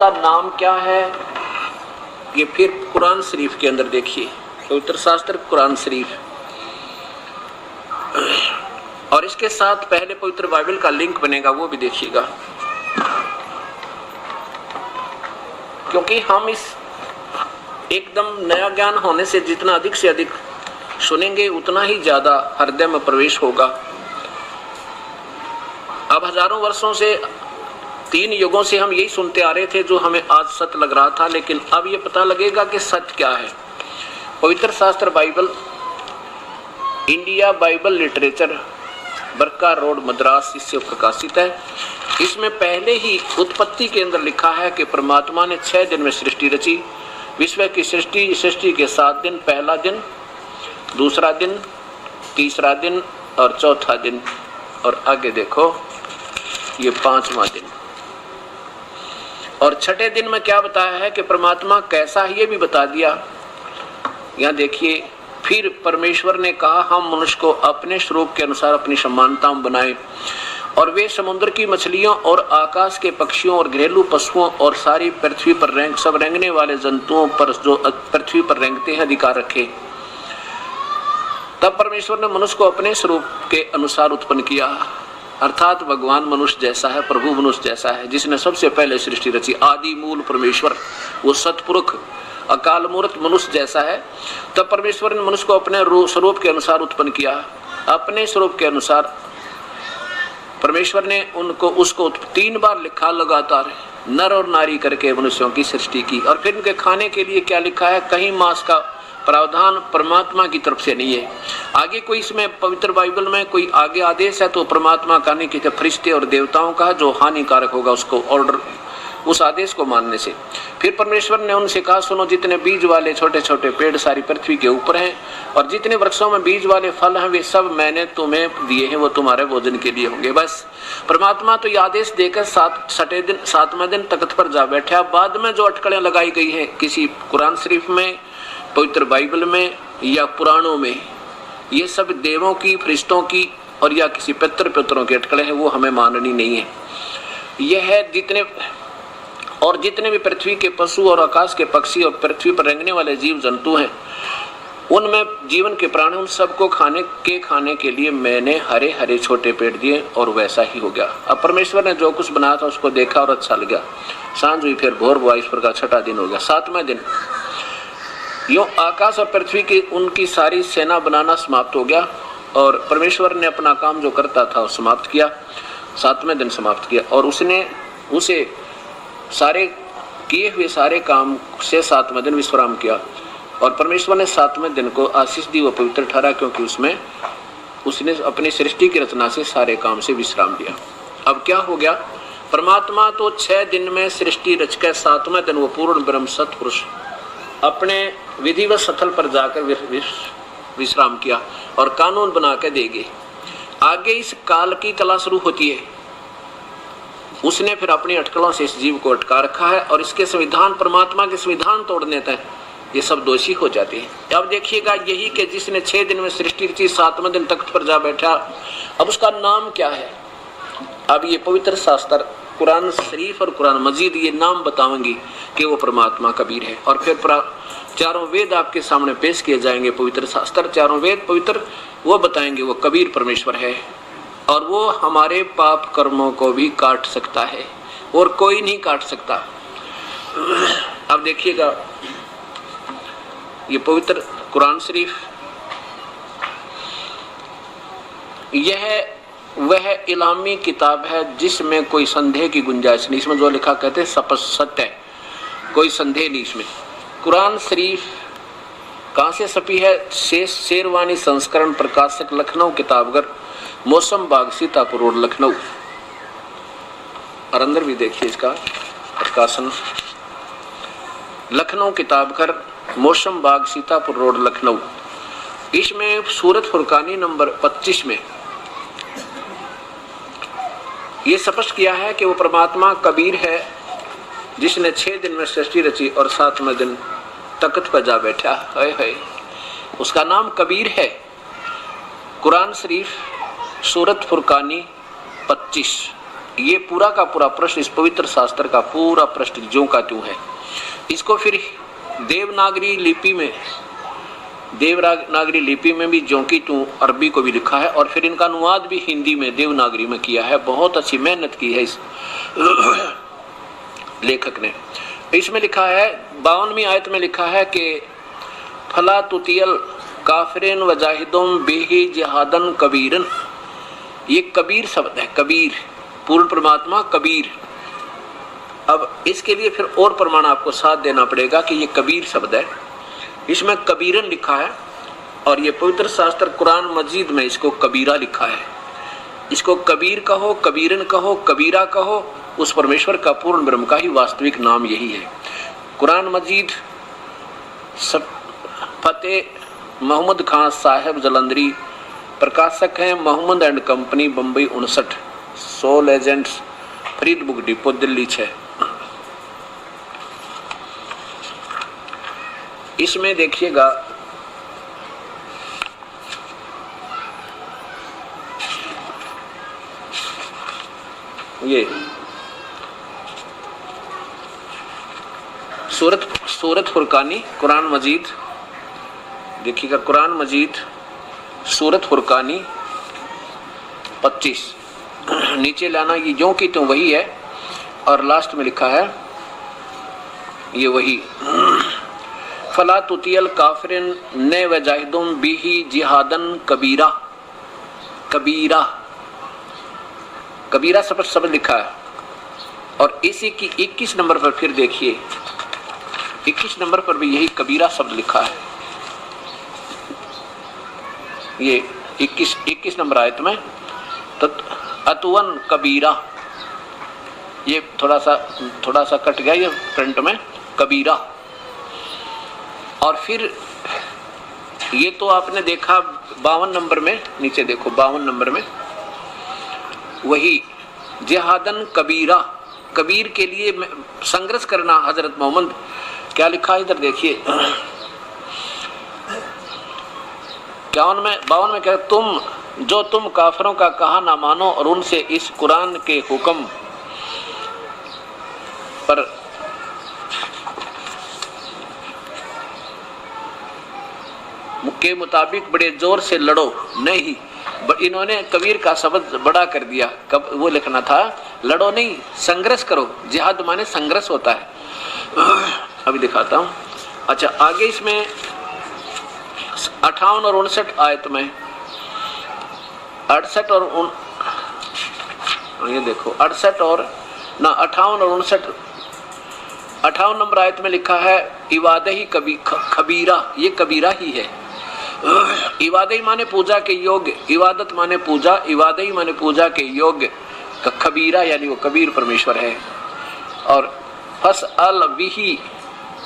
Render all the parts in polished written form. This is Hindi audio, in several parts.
का नाम क्या है? ये फिर कुरान शरीफ के अंदर देखिए, पवित्र शास्त्र कुरान शरीफ, और इसके साथ पहले पवित्र बाइबल का लिंक बनेगा, वो भी देखिएगा, क्योंकि हम इस एकदम नया ज्ञान होने से जितना अधिक से अधिक सुनेंगे उतना ही ज्यादा हृदय में प्रवेश होगा। अब हजारों वर्षों से, 3 युगों से हम यही सुनते आ रहे थे जो हमें आज सत्य लग रहा था, लेकिन अब ये पता लगेगा कि सत्य क्या है। पवित्र शास्त्र बाइबल, इंडिया बाइबल लिटरेचर, बरका रोड मद्रास, इससे प्रकाशित है। इसमें पहले ही उत्पत्ति के अंदर लिखा है कि परमात्मा ने 6 दिन में सृष्टि रची। विश्व की सृष्टि के 7 दिन, पहला दिन, दूसरा दिन, तीसरा दिन और चौथा दिन, और आगे देखो ये 5वां दिन। और छठे दिन में क्या बताया है कि परमात्मा कैसा है ये भी बता दिया। यहाँ देखिए, फिर परमेश्वर ने कहा हम मनुष्य को अपने स्वरूप के अनुसार अपनी समानता में बनाए, और वे समुद्र की मछलियों और आकाश के पक्षियों और घरेलू पशुओं और सारी पृथ्वी पर सब रेंगने वाले जंतुओं पर जो पृथ्वी पर रेंगते हैं अधिकार रखे। तब परमेश्वर ने मनुष्य को अपने स्वरूप के अनुसार उत्पन्न किया, अर्थात भगवान मनुष्य जैसा है, प्रभु मनुष्य जैसा है, जिसने सबसे पहले सृष्टि रची। आदि मूल परमेश्वर, वो सतपुरुष अकाल मूर्त मनुष्य जैसा है। तब परमेश्वर ने मनुष्य को अपने स्वरूप के अनुसार उत्पन्न किया। अपने स्वरूप के अनुसार परमेश्वर ने उसको 3 बार लिखा लगातार, नर और नारी करके मनुष्यों की सृष्टि की। और फिर उनके खाने के लिए क्या लिखा है? कहीं मांस का प्रावधान परमात्मा की तरफ से नहीं है। आगे कोई इसमें पवित्र बाइबल में कोई आगे आदेश है तो परमात्मा का नहीं, कि फरिश्ते और देवताओं का जो हानिकारक होगा उसको ऑर्डर, उस आदेश को मानने से। फिर परमेश्वर ने उनसे कहा सुनो, जितने बीज वाले छोटे छोटे पेड़ सारी पृथ्वी के ऊपर हैं, और जितने वृक्षों में बीज वाले फल हैं, वे सब मैंने तुम्हें दिए हैं, वो तुम्हारे भोजन के लिए होंगे। बस परमात्मा तो ये आदेश देकर 7वें दिन तख्त पर जा बैठा। बाद में जो अटकलें लगाई गई है किसी कुरान शरीफ में, पवित्र बाइबल में या पुराणों में, ये सब देवों की, फरिश्तों की और या किसी पितरों की अटकलें हैं, वो हमें माननी नहीं है। यह है जितने भी पृथ्वी के पशु और आकाश के पक्षी और पृथ्वी पर रेंगने वाले जीव जंतु हैं, उनमें जीवन के प्राणी, उन सबको खाने के लिए मैंने हरे हरे छोटे पेड़ दिए, और वैसा ही हो गया। अब परमेश्वर ने जो कुछ बनाया था उसको देखा और अच्छा लगा। सांझ हुई, फिर भोर हुआ, ईश्वर का 6वां दिन हो गया। 7वें दिन यूं आकाश और पृथ्वी की उनकी सारी सेना बनाना समाप्त हो गया, और परमेश्वर ने अपना काम जो करता था वो समाप्त किया। 7वें दिन समाप्त किया, और उसे सारे किए हुए सारे काम से 7वें दिन विश्राम किया। और परमेश्वर ने 7वें दिन को आशीष दी, वो पवित्र ठहरा, क्योंकि उसने अपनी सृष्टि की रचना से सारे काम से विश्राम लिया। अब क्या हो गया? परमात्मा तो 6 दिन में सृष्टि रचकर 7वें दिन वो पूर्ण ब्रह्म सतपुरुष अपने विधिवत स्थल पर जाकर विश्राम किया और कानून बना के देंगे। आगे इस काल की कला शुरू होती है। उसने फिर अपनी अटकलों से इस जीव को अटका रखा है, और इसके संविधान, परमात्मा के संविधान तोड़ने तक ये सब दोषी हो जाते हैं। अब देखिएगा, यही कि जिसने 6 दिन में सृष्टि की, 7वें दिन तख्त पर जा बैठा, अब उसका नाम क्या है? अब ये पवित्र शास्त्र कुरान शरीफ और कुरान मजीद ये नाम बताएंगी कि वो परमात्मा कबीर है। और फिर 4 वेद आपके सामने पेश किए जाएंगे। पवित्र शास्त्र, 4 वेद पवित्र, वो बताएंगे वो कबीर परमेश्वर है, और वो हमारे पाप कर्मों को भी काट सकता है, और कोई नहीं काट सकता। अब देखिएगा, ये पवित्र कुरान शरीफ, यह वह इलामी किताब है जिसमें कोई संदेह की गुंजाइश नहीं। इसमें जो लिखा कहते हैं सब सत्य है, कोई संदेह नहीं इसमें। कुरान शरीफ कहाँ से छपी है? शेरवानी संस्करण, प्रकाशक लखनऊ, किताबघर, मौसम बाग, सीतापुर रोड, लखनऊ। और अंदर भी देखिए इसका प्रकाशन, लखनऊ, किताबघर, मौसम बाग, सीतापुर रोड, लखनऊ। इसमें सूरत फुरकानी नंबर 25 में ये स्पष्ट किया है कि वो परमात्मा कबीर है, जिसने 6 दिन में सृष्टि रची और 7वें दिन तख्त पर जा बैठा। है उसका नाम कबीर है। कुरान शरीफ सूरत फुरकानी 25, ये पूरा का पूरा प्रश्न, इस पवित्र शास्त्र का पूरा प्रश्न ज्यों का त्यों है। इसको फिर देवनागरी लिपि में भी ज्यों की त्यों अरबी को भी लिखा है, और फिर इनका अनुवाद भी हिंदी में देवनागरी में किया है। बहुत अच्छी मेहनत की है इस लेखक ने। इसमें लिखा है 52वीं आयत में लिखा है कि फला तुतियल काफिरिन वजाहिदुम बिही जिहादन कबीरन। ये कबीर शब्द है, कबीर, पूर्ण परमात्मा कबीर। अब इसके लिए फिर और प्रमाण आपको साथ देना पड़ेगा कि ये कबीर शब्द है, इसमें कबीरन लिखा है, और ये पवित्र शास्त्र कुरान मजीद में इसको कबीरा लिखा है। इसको कबीर कहो, कबीरन कहो, कबीरा कहो, उस परमेश्वर का पूर्ण ब्रह्म का ही वास्तविक नाम यही है। कुरान मजीद फतेह मोहम्मद खान साहब जलंधरी, प्रकाशक हैं Mohammad and company, Bombay 59, 100 legends, Farid book depot, Delhi 6। इसमें देखिएगा ये सूरत फुरकानी कुरान मजीद, देखिएगा कुरान मजीद सूरत फुरकानी 25, नीचे लाना, ये ज्यों की त्यों वही है, और लास्ट में लिखा है ये वही, फला तुतियल काफिरिन ने वजाहिदुम बिही जिहादन कबीरा। कबीरा, कबीरा शब्द लिखा है, और इसी की 21 नंबर पर फिर देखिए, 21 नंबर पर भी यही कबीरा शब्द लिखा है। ये 21 नंबर आयत में तो अतुवन कबीरा, ये थोड़ा सा कट गया ये प्रिंट में, कबीरा। और फिर ये तो आपने देखा 52 नंबर में, नीचे देखो 52 नंबर में वही जिहादन कबीरा, कबीर के लिए संघर्ष करना। हजरत मोहम्मद क्या लिखा है इधर देखिए, 52 में क्या, तुम काफिरों का कहा ना मानो और उनसे इस कुरान के हुक्म पर के मुताबिक बड़े जोर से लड़ो नहीं। इन्होंने कबीर का शब्द बड़ा कर दिया, कब वो लिखना था लड़ो नहीं, संघर्ष करो। जिहाद माने संघर्ष होता है। अभी दिखाता हूँ। अच्छा, आगे इसमें 58 और 59 आयत में 68 और ये देखो 68 और ना 58 और 59, 58 नंबर आयत में लिखा है इबादत ही खबीरा, ये कबीरा ही है। इबादत माने पूजा के योग्य, इबादत माने पूजा, इबादत माने पूजा के योग्य, खबीरा यानी वो कबीर परमेश्वर है। और फस अल बिही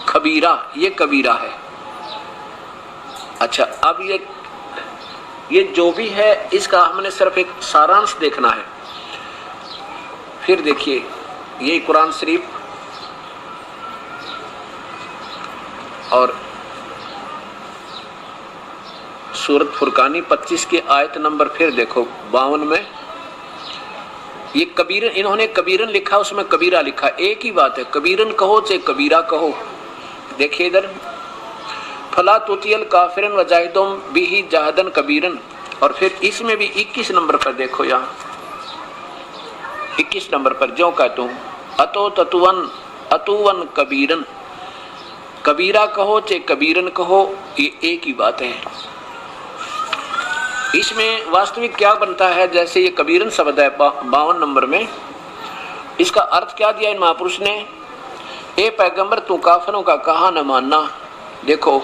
खबीरा, ये कबीरा है। अच्छा, अब ये जो भी है इसका हमने सिर्फ एक सारांश देखना है। फिर देखिए यही कुरान शरीफ और सूरत फुरकानी 25 के आयत नंबर फिर देखो 52 में ये कबीरन, इन्होंने कबीरन लिखा, उसमें कबीरा लिखा, एक ही बात है। कबीरन कहो चाहे कबीरा कहो। देखिए इधर फला तुतियल काफिरन वजाहिदुम बिही जहादन कबीरन, और फिर इसमें भी 21 नंबर पर देखो, यहाँ 21 नंबर पर ज्यों का तुम अतो अतुवन कबीरन, कबीरा कहो चाहे कबीरन कहो, ये एक ही बात है। इसमें वास्तविक क्या बनता है, जैसे ये कबीरन शब्द है 52 नंबर में, इसका अर्थ क्या दिया इन महापुरुष ने, ए पैगंबर तू काफिरों का कहा न मानना। देखो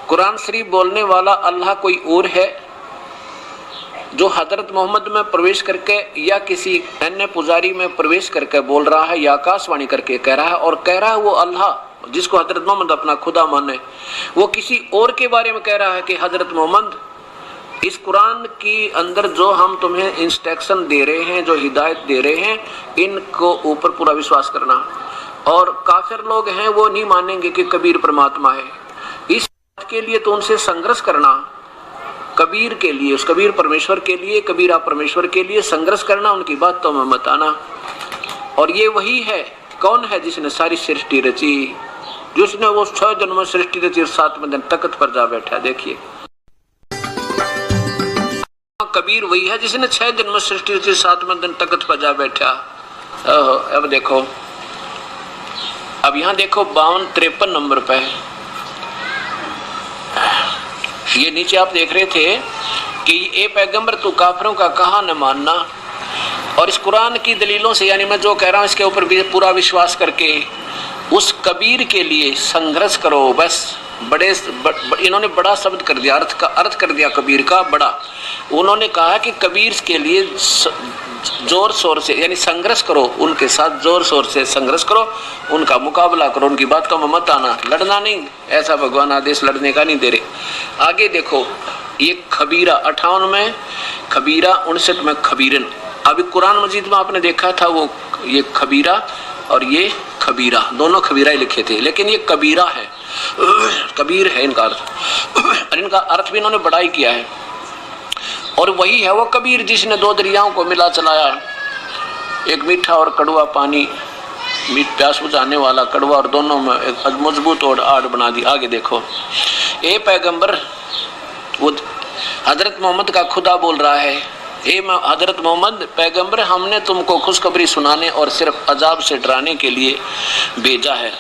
कुरान शरीफ बोलने वाला अल्लाह कोई और है, जो हजरत मोहम्मद में प्रवेश करके या किसी अन्य पुजारी में प्रवेश करके बोल रहा है या आकाशवाणी करके कह रहा है, और कह रहा है वो अल्लाह जिसको हजरत मोहम्मद अपना खुदा माने, वो किसी और के बारे में कह रहा है कि हजरत मोहम्मद इस कुरान की अंदर जो हम तुम्हें इंस्ट्रक्शन दे रहे हैं, जो हिदायत दे रहे हैं, इनको ऊपर पूरा विश्वास करना। और काफिर लोग हैं वो नहीं मानेंगे कि कबीर परमात्मा है, इस बात के लिए तो उनसे संघर्ष करना। कबीर के लिए, उस कबीर परमेश्वर के लिए, कबीरा परमेश्वर के लिए संघर्ष करना, उनकी बातों में मत आना। और ये वही है, कौन है जिसने सारी सृष्टि रची, जिसने वो 6 दिन में सृष्टि रची, 7वें दिन तख्त पर जा बैठा। देखिए कबीर वही है जिसने 6 दिन में सृष्टि रची, 7वें दिन तख्त पर जा बैठा। अब देखो, अब यहाँ देखो 52-53 नंबर पे ये नीचे आप देख रहे थे कि ए पैगंबर तू काफिरों का कहा न मानना, और इस कुरान की दलीलों से, यानी मैं जो कह रहा हूँ इसके ऊपर भी पूरा विश्वास करके उस कबीर के लिए संघर्ष करो। बस इन्होंने बड़ा शब्द कर दिया, अर्थ कर दिया कबीर का बड़ा। उन्होंने कहा कि कबीर के लिए जोर शोर से, यानी संघर्ष करो, उनके साथ जोर शोर से संघर्ष करो, उनका मुकाबला करो, उनकी बात का मत आना, लड़ना नहीं, ऐसा भगवान आदेश लड़ने का नहीं दे रहे। आगे देखो ये खबीरा 58 में खबीरा, 59 में खबीरन। अभी कुरान मजीद में आपने देखा था वो ये खबीरा और ये खबीरा, दोनों खबीरा ही लिखे थे, लेकिन ये कबीरा है, कबीर है इनका अर्थ। और इनका अर्थ भी इन्होंने बड़ा ही किया है। और वही है वो कबीर जिसने 2 दरियाओं को मिला चलाया, एक मीठा और कड़वा पानी, प्यास बुझाने वाला कड़वा, और दोनों में एक मजबूत और आड़ बना दी। आगे देखो, ए पैगंबर, वो हजरत मोहम्मद का खुदा बोल रहा है, ए हजरत मोहम्मद पैगंबर, हमने तुमको खुशखबरी सुनाने और सिर्फ अजाब से डराने के लिए भेजा है।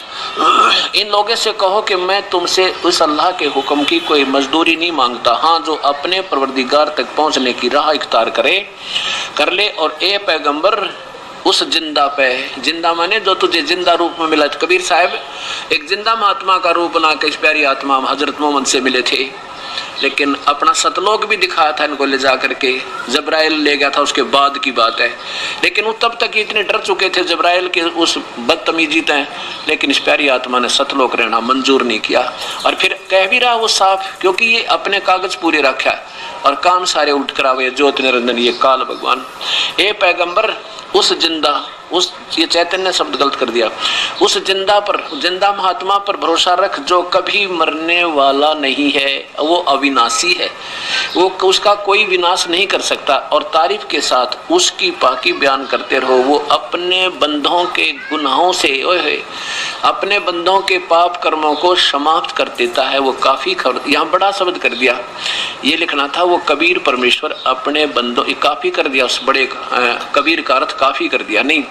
इन लोगों से कहो कि मैं तुमसे उस अल्लाह के हुक्म की कोई मजदूरी नहीं मांगता, हाँ जो अपने परवरदिगार तक पहुंचने की राह इख्तियार कर ले। और ए पैगंबर उस जिंदा पे, जिंदा माने जो तुझे जिंदा रूप में मिला। कबीर साहब एक जिंदा महात्मा का रूप बना के इस प्यारी आत्मा हजरत मोहम्मद से मिले थे, लेकिन अपना सतलोक भी दिखाया था इनको ले जा करके, जबराइल ले गया था, उसके बाद की बात है। लेकिन वो तब तक इतने डर चुके थे जबराइल के उस बदतमीजी तय, लेकिन इस प्यारी आत्मा ने सतलोक रहना मंजूर नहीं किया। और फिर कह भी रहा वो साफ, क्योंकि ये अपने कागज पूरे रखा और काम सारे उल्ट करावे, ज्योति निरंजन ये काल भगवान। ए पैगंबर उस जिंदा, उस ये चैतन्य शब्द गलत कर दिया, उस जिंदा पर, जिंदा महात्मा पर भरोसा रख जो कभी मरने वाला नहीं है, वो अविनाशी है, वो उसका कोई विनाश नहीं कर सकता। और तारीफ के साथ उसकी पाकी बयान करते रहो। वो अपने बंदों के गुनाहों से, अपने बंदों के पाप कर्मों को समाप्त कर देता है, वो काफी यहाँ बड़ा शब्द कर दिया, ये लिखना था वो कबीर परमेश्वर अपने बंदों, काफी कर दिया, उस बड़े कबीर का अर्थ काफी कर दिया नहीं।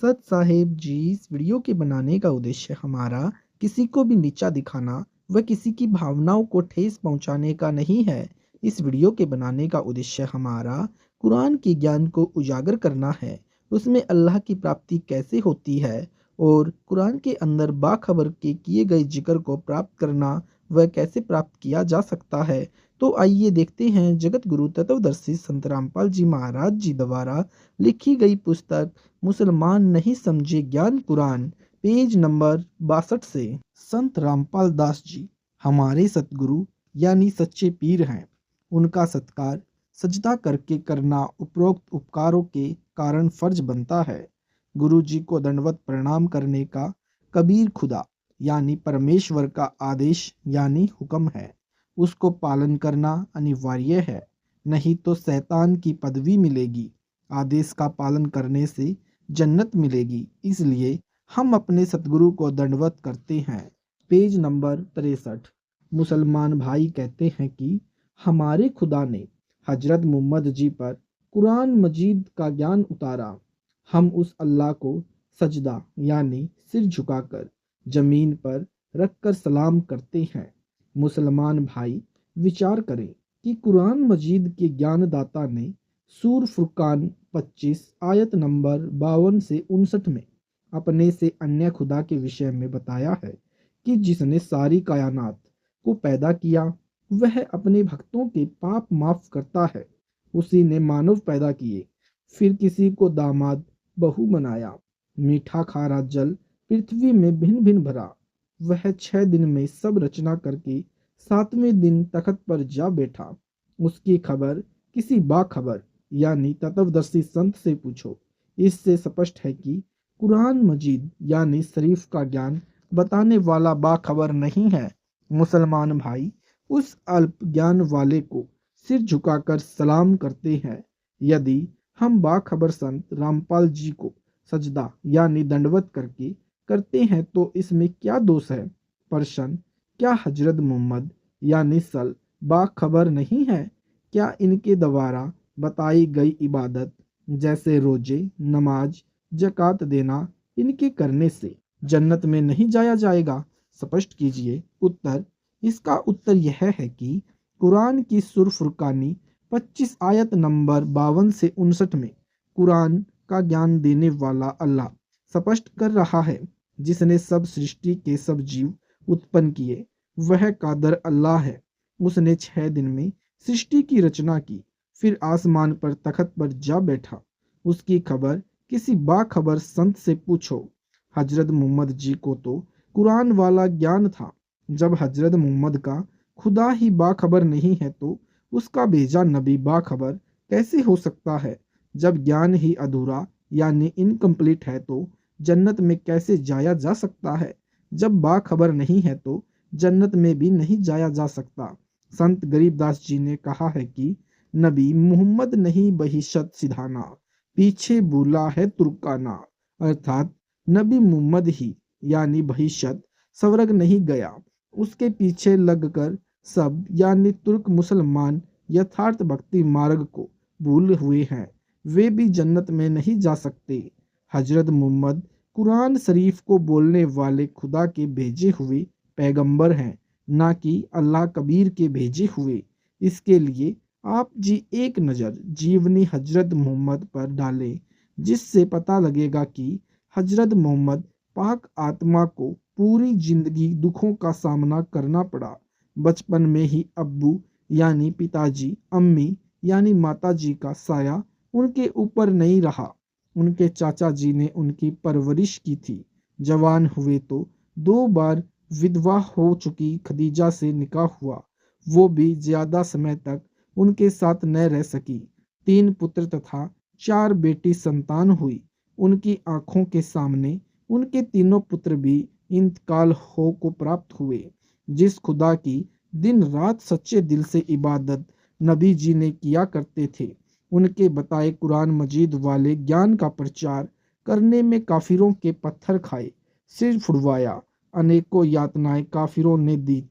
सत साहेब जी, इस वीडियो के बनाने का उद्देश्य हमारा किसी को भी नीचा दिखाना व किसी की भावनाओं को ठेस पहुंचाने का नहीं है। इस वीडियो के बनाने का उद्देश्य हमारा कुरान के ज्ञान को उजागर करना है, उसमें अल्लाह की प्राप्ति कैसे होती है और कुरान के अंदर बाखबर के किए गए जिक्र को प्राप्त करना वह कैसे प्राप्त किया जा सकता है। तो आइए देखते हैं जगत गुरु तत्वदर्शी संत रामपाल जी महाराज जी द्वारा लिखी गई पुस्तक मुसलमान नहीं समझे ज्ञान कुरान, पेज नंबर 62 से। संत रामपाल दास जी हमारे सतगुरु यानी सच्चे पीर हैं। उनका सत्कार सजदा करके करना उपरोक्त उपकारों के कारण फर्ज बनता है। गुरु जी को दंडवत प्रणाम करने का कबीर खुदा यानी परमेश्वर का आदेश यानी हुक्म है, उसको पालन करना अनिवार्य है, नहीं तो शैतान की पदवी मिलेगी। आदेश का पालन करने से जन्नत मिलेगी, इसलिए हम अपने सतगुरु को दंडवत करते हैं। Page number 63। मुसलमान भाई कहते हैं कि हमारे खुदा ने हजरत मोहम्मद जी पर कुरान मजीद का ज्ञान उतारा। हम उस अल्लाह को सजदा यानी सिर झुकाकर जमीन पर रखकर सलाम करते हैं। मुसलमान भाई विचार करें कि कुरान मजीद के ज्ञानदाता ने सूर फुरकान 25 आयत नंबर 52 से 59 में अपने से अन्य खुदा के विषय में बताया है कि जिसने सारी कायनात को पैदा किया वह अपने भक्तों के पाप माफ करता है। उसी ने मानव पैदा किए, फिर किसी को दामाद बहू बनाया, मीठा खारा जल पृथ्वी में भिन्न भिन्न भरा। वह 6 दिन में सब रचना करके 7वें दिन तख्त पर जा बैठा। उसकी खबर किसी बाखबर यानी तत्वदर्शी संत से पूछो। इससे स्पष्ट है कि कुरान मजीद यानी शरीफ का ज्ञान बताने वाला बाखबर नहीं है। मुसलमान भाई उस अल्प ज्ञान वाले को सिर झुकाकर सलाम करते हैं। यदि हम बाखबर संत रामपाल जी को सजदा यानी दंडवत करके करते हैं तो इसमें क्या दोष है? प्रश्न, क्या हजरत मोहम्मद यानी सल बाखबर नहीं है? क्या इनके द्वारा बताई गई इबादत जैसे रोजे, नमाज, ज़कात देना, इनके करने से जन्नत में नहीं जाया जाएगा? स्पष्ट कीजिए। उत्तर, इसका उत्तर यह है कि कुरान की सूरह फुरकानी 25 आयत नंबर 52 से 59 में कुरान का ज्ञान देने वाला अल्लाह स्पष्ट कर रहा है, जिसने सब सृष्टि के सब जीव उत्पन्न किए वह कादर अल्लाह है। उसने 6 दिन में सृष्टि की रचना की, फिर आसमान पर तख्त पर जा बैठा। उसकी खबर किसी बाखबर संत से पूछो। हजरत मोहम्मद जी को तो कुरान वाला ज्ञान था। जब हजरत मोहम्मद का खुदा ही बाखबर नहीं है तो उसका भेजा नबी बाखबर कैसे हो सकता है? जब ज्ञान ही अधूरा यानी इनकम्प्लीट है तो जन्नत में कैसे जाया जा सकता है? जब बाखबर नहीं है तो जन्नत में भी नहीं जाया जा सकता। संत गरीबदास जी ने कहा है कि नबी मोहम्मद नहीं बहिशत सिधाना, पीछे बुला है तुर्काना। अर्थात नबी मोहम्मद ही यानी बहिशत स्वर्ग नहीं गया, उसके पीछे लगकर सब यानी तुर्क मुसलमान यथार्थ भक्ति मार्ग को भूले हुए हैं, वे भी जन्नत में नहीं जा सकते। हजरत मोहम्मद कुरान शरीफ को बोलने वाले खुदा के भेजे हुए पैगंबर हैं, ना कि अल्लाह कबीर के भेजे हुए। इसके लिए आप जी एक नज़र जीवनी हजरत मोहम्मद पर डालें, जिससे पता लगेगा कि हजरत मोहम्मद पाक आत्मा को पूरी जिंदगी दुखों का सामना करना पड़ा। बचपन में ही अब्बू यानी पिताजी, अम्मी यानी माताजी का साया उनके ऊपर नहीं रहा। उनके चाचा जी ने उनकी परवरिश की थी। जवान हुए तो 2 बार विधवा हो चुकी खदीजा से निकाह हुआ, वो भी ज़्यादा समय तक उनके साथ न रह सकी। 3 पुत्र तथा 4 बेटी संतान हुई। उनकी आंखों के सामने उनके तीनों पुत्र भी इंतकाल हो को प्राप्त हुए। जिस खुदा की दिन रात सच्चे दिल से इबादत नबी जी ने किया करते थे, उनके बताए कुरान मजीद वाले ज्ञान का प्रचार करने में काफिरों के पत्थर खाए, सिर फुड़वाया, अनेकों यातनाएं काफिरों ने दी,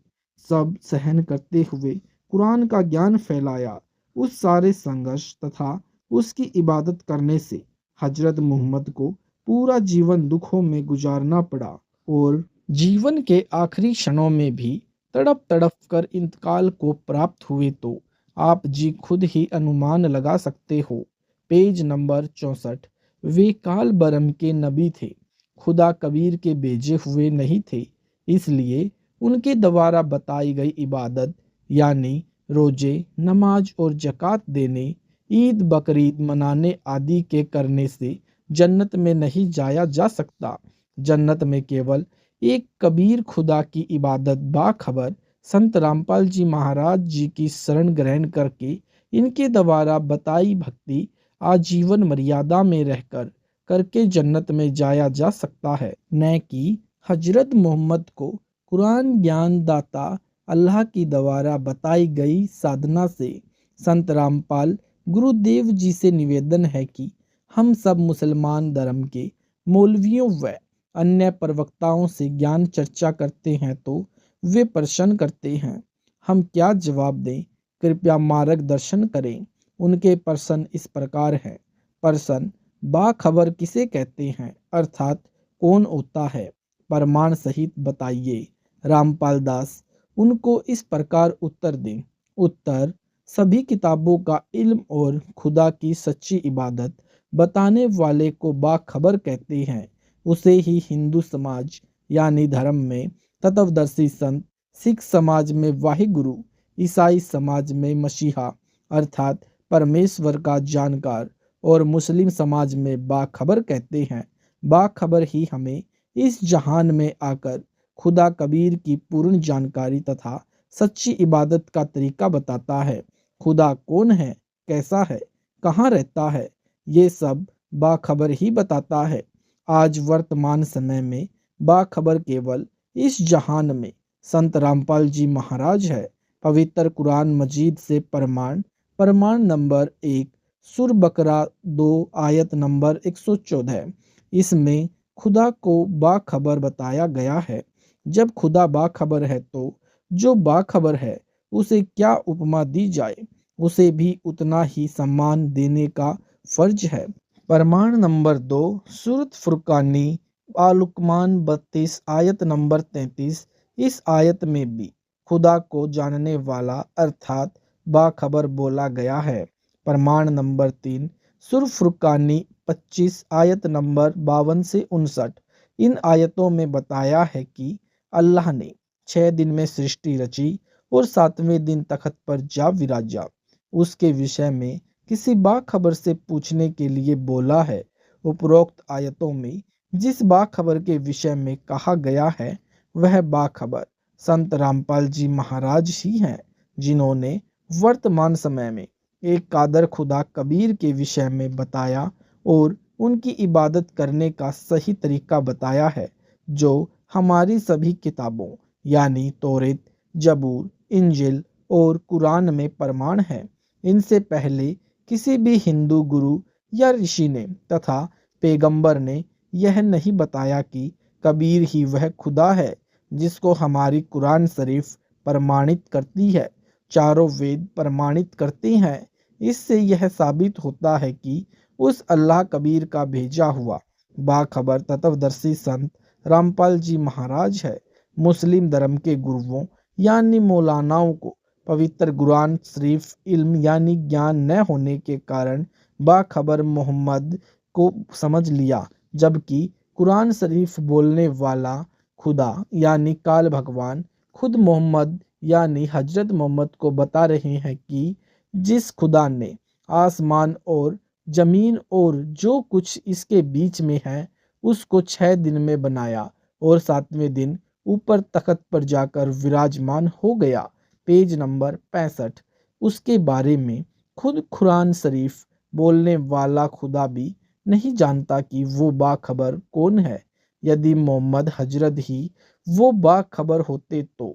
सब सहन करते हुए कुरान का ज्ञान फैलाया। उस सारे संघर्ष तथा उसकी इबादत करने से हजरत मोहम्मद को पूरा जीवन दुखों में गुजारना पड़ा और जीवन के आखिरी क्षणों में भी तड़प तड़प कर इंतकाल को प्राप्त हुए तो आप जी खुद ही अनुमान लगा सकते हो। Page number 64। वे काल बरम के नबी थे, खुदा कबीर के भेजे हुए नहीं थे, इसलिए उनके द्वारा बताई गई इबादत यानी रोजे, नमाज और ज़कात देने, ईद बकरीद मनाने आदि के करने से जन्नत में नहीं जाया जा सकता। जन्नत में केवल एक कबीर खुदा की इबादत बाखबर संत रामपाल जी महाराज जी की शरण ग्रहण करके इनके द्वारा बताई भक्ति आजीवन मर्यादा में रहकर करके जन्नत में जाया जा सकता है, न कि हजरत मोहम्मद को कुरान ज्ञान दाता अल्लाह की द्वारा बताई गई साधना से। संत रामपाल गुरुदेव जी से निवेदन है कि हम सब मुसलमान धर्म के मौलवियों व अन्य प्रवक्ताओं से ज्ञान चर्चा करते हैं तो वे प्रश्न करते हैं, हम क्या जवाब दें? कृपया मार्गदर्शन करें। उनके प्रश्न इस प्रकार है। प्रश्न, बाखबर किसे कहते हैं, अर्थात कौन होता है? प्रमाण सहित बताइए। रामपाल दास उनको इस प्रकार उत्तर दें। उत्तर, सभी किताबों का इल्म और खुदा की सच्ची इबादत बताने वाले को बाखबर कहते हैं। उसे ही हिंदू समाज यानी धर्म में तत्वदर्शी संत, सिख समाज में वाहिगुरु, ईसाई समाज में मसीहा अर्थात परमेश्वर का जानकार और मुस्लिम समाज में बाखबर कहते हैं। बाखबर ही हमें इस जहान में आकर खुदा कबीर की पूर्ण जानकारी तथा सच्ची इबादत का तरीका बताता है। खुदा कौन है, कैसा है, कहाँ रहता है, ये सब बाखबर ही बताता है। आज वर्तमान समय में बाखबर केवल इस जहान में संत रामपाल जी महाराज है। पवित्र कुरान मजीद से प्रमाण नंबर 1 सुर बकरा 2 आयत नंबर 114। इसमें खुदा को बाखबर बताया गया है। जब खुदा बाखबर है तो जो बाखबर है उसे क्या उपमा दी जाए, उसे भी उतना ही सम्मान देने का फर्ज है। प्रमाण नंबर 2 सूरत फुरकानी आलुकमान 32 आयत नंबर 33। इस आयत में भी खुदा को जानने वाला अर्थात बाखबर बोला गया है। प्रमाण नंबर 3 सूरह फुरकानी 25 आयत नंबर 52 से 59। इन आयतों में बताया है कि अल्लाह ने 6 दिन में सृष्टि रची और 7वें दिन तख्त पर जा विराजा। उसके विषय में किसी बाखबर से पूछने के लिए बोला है। उपरोक्त आयतों में जिस बाखबर के विषय में कहा गया है वह बाखबर संत रामपाल जी महाराज ही हैं, जिन्होंने वर्तमान समय में एक कादर खुदा कबीर के विषय में बताया और उनकी इबादत करने का सही तरीका बताया है, जो हमारी सभी किताबों यानी तौरात, जबूर, इंजिल और कुरान में प्रमाण है। इनसे पहले किसी भी हिंदू गुरु या ऋषि ने तथा पैगंबर ने यह नहीं बताया कि कबीर ही वह खुदा है जिसको हमारी कुरान शरीफ प्रमाणित करती है, चारों वेद प्रमाणित करते हैं। इससे यह साबित होता है कि उस अल्लाह कबीर का भेजा हुआ बाखबर तत्वदर्शी संत रामपाल जी महाराज है। मुस्लिम धर्म के गुरुओं यानी मौलानाओं को पवित्र कुरान शरीफ इल्म यानी ज्ञान न होने के कारण बाखबर मोहम्मद को समझ लिया, जबकि कुरान शरीफ बोलने वाला खुदा यानी काल भगवान खुद मोहम्मद यानी हजरत मोहम्मद को बता रहे हैं कि जिस खुदा ने आसमान और जमीन और जो कुछ इसके बीच में है उसको 6 दिन में बनाया और 7वें दिन ऊपर तख्त पर जाकर विराजमान हो गया। Page number 65। उसके बारे में खुद कुरान शरीफ बोलने वाला खुदा भी नहीं जानता कि वो बाखबर कौन है। यदि मोहम्मद हजरत ही वो बाखबर होते तो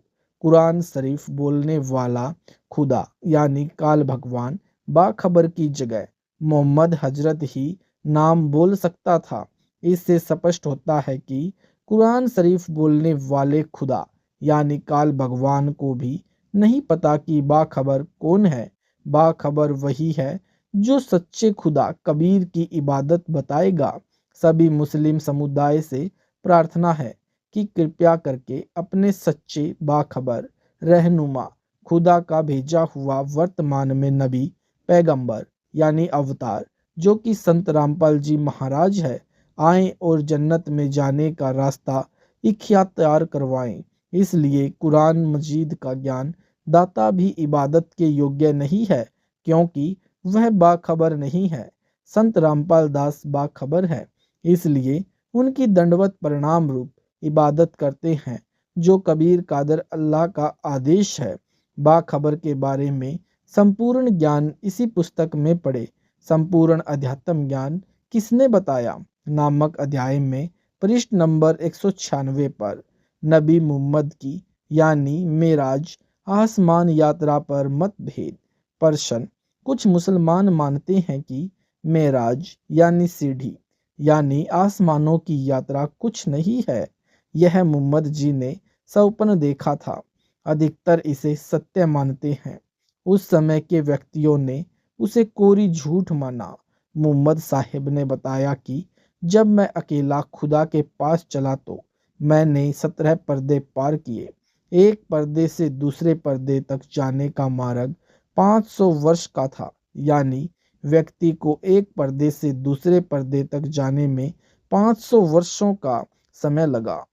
कुरान शरीफ बोलने वाला खुदा यानी काल भगवान बाखबर की जगह मोहम्मद हजरत ही नाम बोल सकता था। इससे स्पष्ट होता है कि कुरान शरीफ बोलने वाले खुदा यानी काल भगवान को भी नहीं पता कि बाखबर कौन है। बाखबर वही है जो सच्चे खुदा कबीर की इबादत बताएगा। सभी मुस्लिम समुदाय से प्रार्थना है कि कृपया करके अपने सच्चे बाखबर रहनुमा खुदा का भेजा हुआ वर्तमान में नबी पैगंबर यानी अवतार जो कि संत रामपाल जी महाराज है आएं और जन्नत में जाने का रास्ता इख्तियार करवाएं। इसलिए कुरान मजीद का ज्ञान दाता भी इबादत के योग्य नहीं है, क्योंकि वह बाखबर नहीं है। संत रामपाल दास बाखबर है, इसलिए उनकी दंडवत परिणाम रूप इबादत करते हैं, जो कबीर कादर अल्लाह का आदेश है। बाखबर के बारे में संपूर्ण ज्ञान इसी पुस्तक में पढ़े। संपूर्ण अध्यात्म ज्ञान किसने बताया नामक अध्याय में पृष्ठ नंबर 196 पर नबी मुहम्मद की यानी मेराज आसमान यात्रा पर मतभेद। प्रश्न: कुछ मुसलमान मानते हैं कि मेराज यानी सीढ़ी यानी आसमानों की यात्रा कुछ नहीं है, यह मुहम्मद जी ने स्वप्न देखा था। अधिकतर इसे सत्य मानते हैं। उस समय के व्यक्तियों ने उसे कोरी झूठ माना। मुहम्मद साहिब ने बताया कि जब मैं अकेला खुदा के पास चला तो मैंने 17 पर्दे पार किए। एक पर्दे से दूसरे पर्दे तक जाने का मार्ग 500 वर्ष का था, यानी व्यक्ति को एक पर्दे से दूसरे पर्दे तक जाने में 500 वर्षों का समय लगा।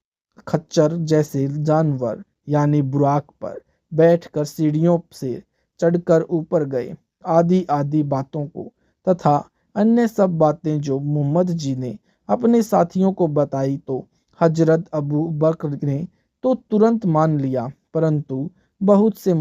खच्चर जैसे जानवर यानी बुराक पर बैठकर सीढ़ियों से चढ़कर ऊपर गए, आदि आदि बातों को तथा अन्य सब बातें जो मुहम्मद जी ने अपने साथियों को बताई तो हजरत अबू बकर ने तो तुरंत मान लिया, परंतु बहुत से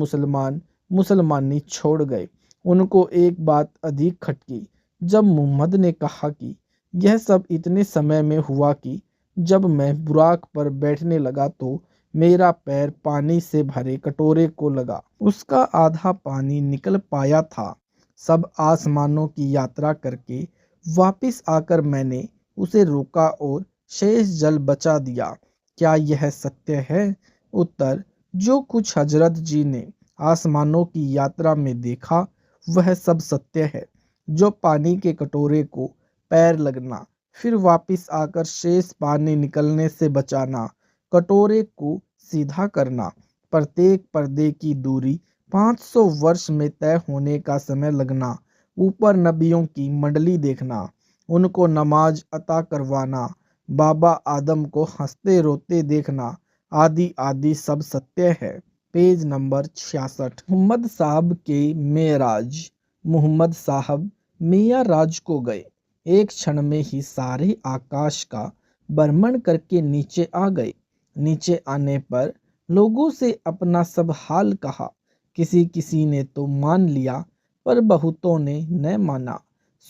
मुसलमानी छोड़ गए। उनको एक बात अधिक खटकी जब मुहम्मद ने कहा कि यह सब इतने समय में हुआ कि जब मैं बुराक पर बैठने लगा तो मेरा पैर पानी से भरे कटोरे को लगा। उसका आधा पानी निकल पाया था। सब आसमानों की यात्रा करके वापिस आकर मैंने उसे रोका और शेष जल बचा दिया। क्या यह सत्य है? उत्तर, जो कुछ हजरत जी ने आसमानों की यात्रा में देखा वह सब सत्य है। जो पानी के कटोरे को पैर लगना, फिर वापिस आकर शेष पानी निकलने से बचाना, कटोरे को सीधा करना, प्रत्येक पर्दे की दूरी 500 वर्ष में तय होने का समय लगना, ऊपर नबियों की मंडली देखना, उनको नमाज अता करवाना, बाबा आदम को हंसते रोते देखना, आदि आदि सब सत्य है। Page number 66। मोहम्मद साहब के मेराज। मोहम्मद साहब मियाँ राज को गए। एक क्षण में ही सारे आकाश का भ्रमण करके नीचे आ गए। नीचे आने पर लोगों से अपना सब हाल कहा। किसी किसी ने तो मान लिया, पर बहुतों ने न माना।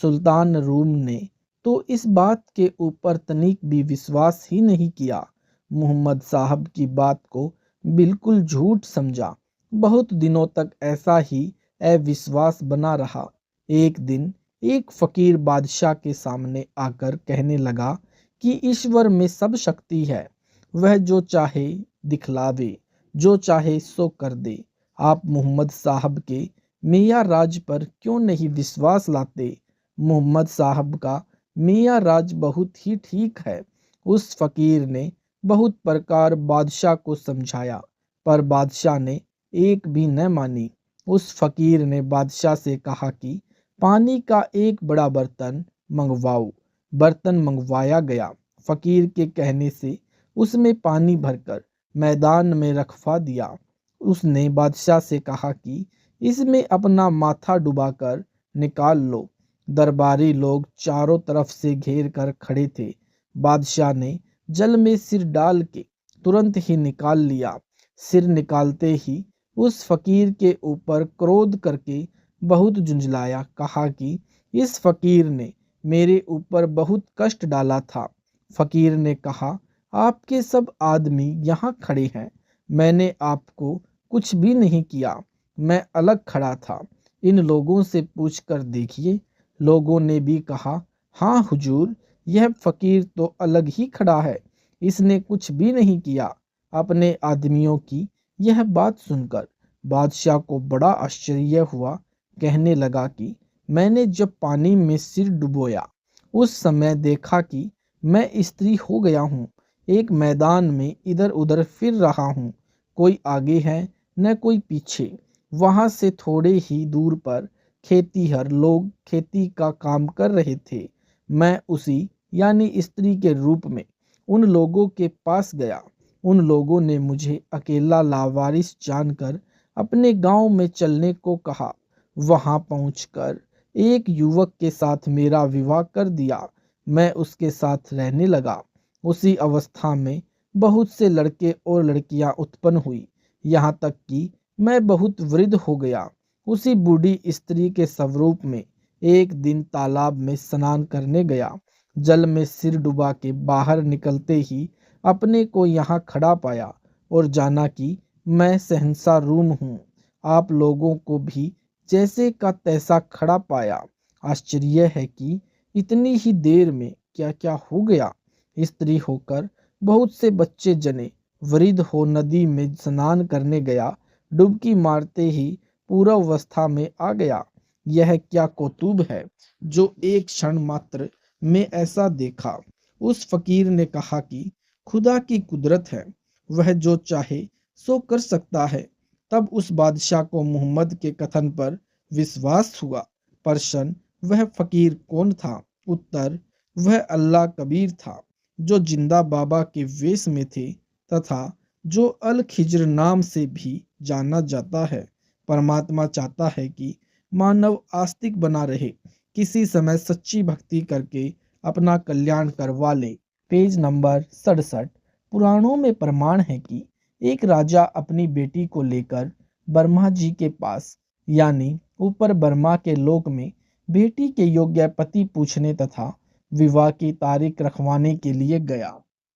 सुल्तान रूम ने तो इस बात के ऊपर तनिक भी विश्वास ही नहीं किया। मोहम्मद साहब की बात को बिल्कुल झूठ समझा। बहुत दिनों तक ऐसा ही अविश्वास बना रहा। एक दिन एक फकीर बादशाह के सामने आकर कहने लगा कि ईश्वर में सब शक्ति है, वह जो चाहे दिखलावे, जो चाहे सो कर दे। आप मोहम्मद साहब के मियाँ राज पर क्यों नहीं विश्वास लाते? मोहम्मद साहब का मियाँ राज बहुत ही ठीक है। उस फकीर ने बहुत प्रकार बादशाह को समझाया, पर बादशाह ने एक भी न मानी। उस फकीर ने बादशाह से कहा कि पानी का एक बड़ा बर्तन मंगवाओ। बर्तन मंगवाया गया। फकीर के कहने से उसमें पानी भरकर मैदान में रखवा दिया। उसने बादशाह से कहा कि इसमें अपना माथा डुबाकर निकाल लो। दरबारी लोग चारों तरफ से घेर कर खड़े थे। बादशाह ने जल में सिर डाल के तुरंत ही निकाल लिया। सिर निकालते ही उस फकीर के ऊपर क्रोध करके बहुत झुंझलाया। कहा कि इस फकीर ने मेरे ऊपर बहुत कष्ट डाला था। फकीर ने कहा, आपके सब आदमी यहाँ खड़े हैं, मैंने आपको कुछ भी नहीं किया, मैं अलग खड़ा था। इन लोगों से पूछकर देखिए। लोगों ने भी कहा, हाँ हुजूर, यह फकीर तो अलग ही खड़ा है, इसने कुछ भी नहीं किया। अपने आदमियों की यह बात सुनकर बादशाह को बड़ा आश्चर्य हुआ। कहने लगा कि मैंने जब पानी में सिर डुबोया उस समय देखा कि मैं स्त्री हो गया हूँ। एक मैदान में इधर उधर फिर रहा हूँ, कोई आगे है न कोई पीछे। वहाँ से थोड़े ही दूर पर खेतीहर लोग खेती का काम कर रहे थे। मैं उसी यानी स्त्री के रूप में उन लोगों के पास गया। उन लोगों ने मुझे अकेला लावारिस जानकर अपने गांव में चलने को कहा। वहां पहुंचकर एक युवक के साथ मेरा विवाह कर दिया। मैं उसके साथ रहने लगा। उसी अवस्था में बहुत से लड़के और लड़कियां उत्पन्न हुई, यहाँ तक कि मैं बहुत वृद्ध हो गया। उसी बूढ़ी स्त्री के स्वरूप में एक दिन तालाब में स्नान करने गया। जल में सिर डुबा के बाहर निकलते ही अपने को यहाँ खड़ा पाया और जाना कि मैं सहंसा रूम हूँ। आप लोगों को भी जैसे का तैसा खड़ा पाया। आश्चर्य है कि इतनी ही देर में क्या क्या हो गया। स्त्री होकर बहुत से बच्चे जने, वृद्ध हो नदी में स्नान करने गया, डुबकी मारते ही पूर्व अवस्था में आ गया। यह क्या कौतुक है जो एक क्षण मात्र में ऐसा देखा। उस फकीर ने कहा कि खुदा की कुदरत है, वह जो चाहे सो कर सकता है। तब उस बादशाह को मोहम्मद के कथन पर विश्वास हुआ। प्रश्न, वह फकीर कौन था? उत्तर, वह अल्लाह कबीर था, जो जिंदा बाबा के वेश में थे तथा जो अल खिज्र नाम से भी जाना जाता है। परमात्मा चाहता है कि मानव आस्तिक बना रहे, किसी समय सच्ची भक्ति करके अपना कल्याण करवा ले। Page number 67। पुराणों में प्रमाण है कि एक राजा अपनी बेटी को लेकर ब्रह्मा जी के पास यानी ऊपर ब्रह्मा के लोक में बेटी के योग्य पति पूछने तथा विवाह की तारीख रखवाने के लिए गया।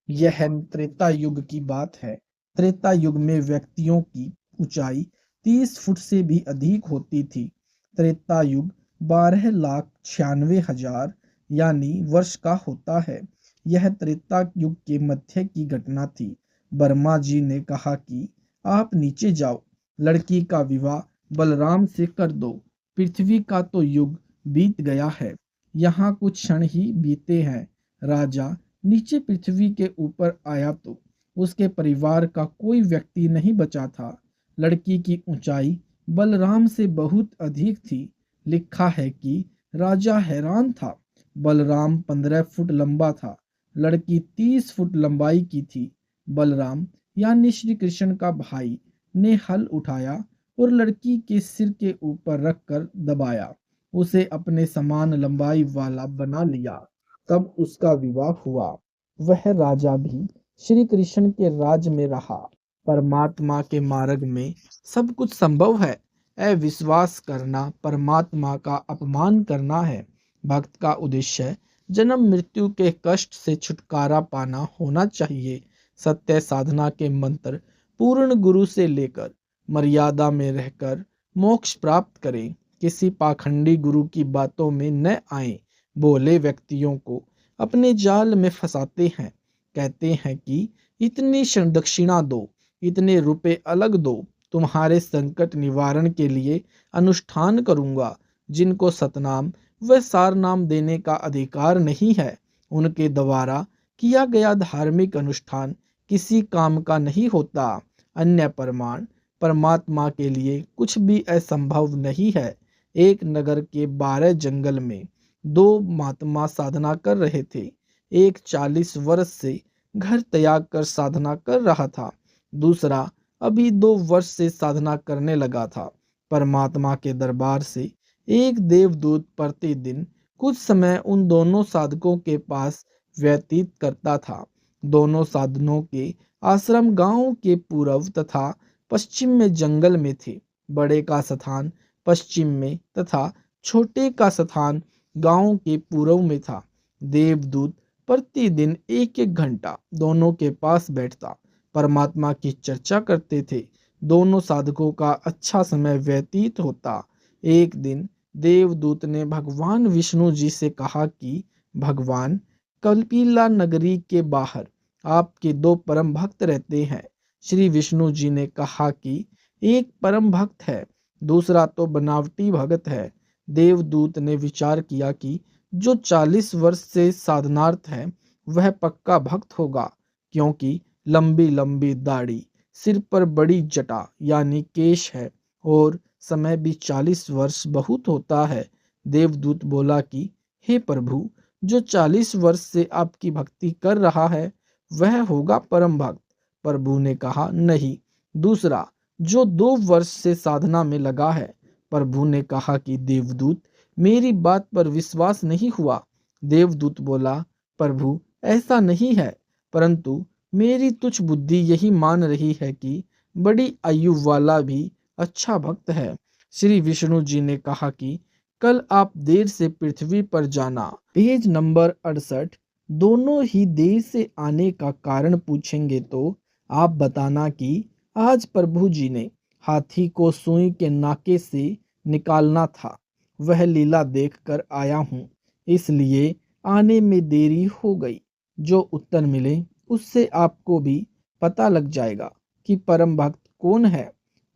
यह त्रेता युग की बात है। त्रेता युग में व्यक्तियों की ऊंचाई 30 फुट से भी अधिक होती थी। त्रेता युग 12,96,000 यानी वर्ष का होता है। यह त्रेता युग के मध्य की घटना थी। वर्मा जी ने कहा कि आप नीचे जाओ, लड़की का विवाह बलराम से कर दो। पृथ्वी का तो युग बीत गया है, यहाँ कुछ क्षण ही बीते हैं। राजा नीचे पृथ्वी के ऊपर आया तो उसके परिवार का कोई व्यक्ति नहीं बचा था। लड़की की ऊंचाई बलराम से बहुत अधिक थी। लिखा है कि राजा हैरान था। बलराम 15 फुट लंबा था, लड़की 30 फुट लंबाई की थी। बलराम यानी श्री कृष्ण का भाई ने हल उठाया और लड़की के सिर के ऊपर रखकर दबाया, उसे अपने समान लंबाई वाला बना लिया। तब उसका विवाह हुआ। वह राजा भी श्री कृष्ण के राज में रहा। परमात्मा के मार्ग में सब कुछ संभव है। अविश्वास करना परमात्मा का अपमान करना है। भक्त का उद्देश्य जन्म मृत्यु के कष्ट से छुटकारा पाना होना चाहिए। सत्य साधना के मंत्र पूर्ण गुरु से लेकर मर्यादा में रहकर मोक्ष प्राप्त करें। किसी पाखंडी गुरु की बातों में न आए। भोले व्यक्तियों को अपने जाल में फंसाते हैं। कहते हैं कि इतनी दक्षिणा दो, इतने रुपए अलग दो, तुम्हारे संकट निवारण के लिए अनुष्ठान करूंगा। जिनको सतनाम व सारनाम देने का अधिकार नहीं है, उनके द्वारा किया गया धार्मिक अनुष्ठान किसी काम का नहीं होता। अन्य प्रमाण परमात्मा के लिए कुछ भी असंभव नहीं है। एक नगर के 12 जंगल में 2 महात्मा साधना कर रहे थे। एक 40 वर्ष से घर त्याग कर साधना कर रहा था, दूसरा अभी 2 वर्ष से साधना करने लगा था। परमात्मा के दरबार से एक देवदूत प्रतिदिन कुछ समय उन दोनों साधकों के पास व्यतीत करता था। दोनों साधनों के आश्रम गांव के पूर्व तथा पश्चिम में जंगल में थे। बड़े का स्थान पश्चिम में तथा छोटे का स्थान गांव के पूर्व में था। देवदूत प्रतिदिन 1-1 घंटा दोनों के पास बैठता, परमात्मा की चर्चा करते थे। दोनों साधकों का अच्छा समय व्यतीत होता। एक दिन देवदूत ने भगवान विष्णु जी से कहा कि भगवान, कपिला नगरी के बाहर आपके 2 परम भक्त रहते हैं। श्री विष्णु जी ने कहा कि एक परम भक्त है, दूसरा तो बनावटी भगत है। देवदूत ने विचार किया कि जो 40 वर्ष से साधनार्थ है वह पक्का भक्त होगा, क्योंकि लंबी लंबी दाढ़ी, सिर पर बड़ी जटा यानी केश है और समय भी 40 वर्ष बहुत होता है। देवदूत बोला कि हे प्रभु, जो 40 वर्ष से आपकी भक्ति कर रहा है वह होगा परम भक्त। प्रभु ने कहा नहीं, दूसरा जो 2 वर्ष से साधना में लगा है। प्रभु ने कहा कि देवदूत, मेरी बात पर विश्वास नहीं हुआ। देवदूत बोला, प्रभु ऐसा नहीं है, परंतु मेरी तुच्छ बुद्धि यही मान रही है कि बड़ी आयु वाला भी अच्छा भक्त है। श्री विष्णु जी ने कहा कि कल आप देर से पृथ्वी पर जाना। Page number 68। दोनों ही देर से आने का कारण पूछेंगे तो आप बताना कि आज प्रभु जी ने हाथी को सुई के नाके से निकालना था, वह लीला देखकर आया हूँ, इसलिए आने में देरी हो गई। जो उत्तर मिले उससे आपको भी पता लग जाएगा कि परम भक्त कौन है।